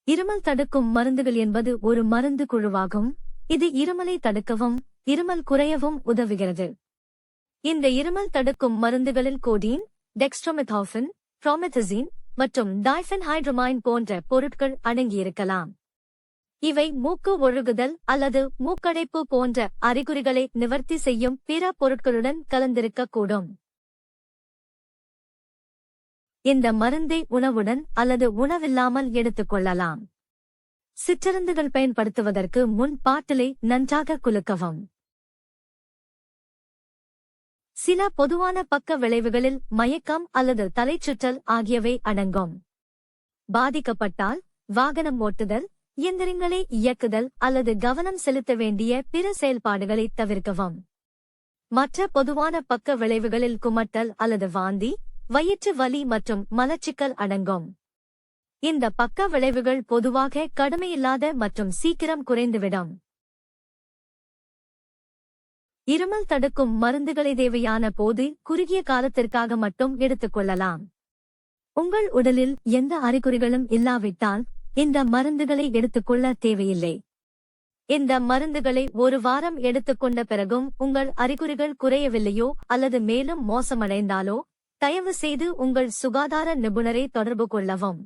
இருமல் தடுக்கும் மருந்துகள் என்பது ஒரு மருந்து குழுவாகும். இது இருமலை தடுக்கவும் இருமல் குறையவும் உதவுகிறது. இந்த இருமல் தடுக்கும் மருந்துகளில் கோடீன், டெக்ஸ்ட்ரோமெதார்ஃபின், புரோமெதசின் மற்றும் டைபென்ஹைட்ரமைன் போன்ற பொருட்கள் அடங்கியிருக்கலாம். இவை மூக்கு ஒழுகுதல் அல்லது மூக்கடைப்பு போன்ற அறிகுறிகளை நிவர்த்தி செய்யும் பிற பொருட்களுடன் கலந்திருக்கக்கூடும். இந்த மருந்தை உணவுடன் அல்லது உணவில்லாமல் எடுத்துக்கொள்ளலாம். சிற்றுந்துகள் பயன்படுத்துவதற்கு முன் பாட்டிலை நன்றாக குலுக்கவும். சில பொதுவான பக்க விளைவுகளில் மயக்கம் அல்லது தலைச்சுற்றல் ஆகியவை அடங்கும். பாதிக்கப்பட்டால் வாகனம் ஓட்டுதல், இயந்திரங்களை இயக்குதல் அல்லது கவனம் செலுத்த வேண்டிய பிற செயல்பாடுகளை தவிர்க்கவும். மற்ற பொதுவான பக்க விளைவுகளில் குமட்டல் அல்லது வாந்தி, வயிற்று வலி மற்றும் மலச்சிக்கல் அடங்கும். இந்த பக்க விளைவுகள் பொதுவாக கடுமையில்லாத மற்றும் சீக்கிரம் குறைந்துவிடும். இருமல் தடுக்கும் மருந்துகளை தேவையான போது குறுகிய காலத்திற்காக மட்டும் எடுத்துக்கொள்ளலாம். உங்கள் உடலில் எந்த அறிகுறிகளும் இல்லாவிட்டால் இந்த மருந்துகளை எடுத்துக்கொள்ள தேவையில்லை. இந்த மருந்துகளை ஒரு வாரம் எடுத்துக்கொண்ட பிறகும் உங்கள் அறிகுறிகள் குறையவில்லையோ அல்லது மேலும் மோசமடைந்தாலோ தயவு செய்து உங்கள் சுகாதார நிபுணரை தொடர்பு கொள்ளவும்.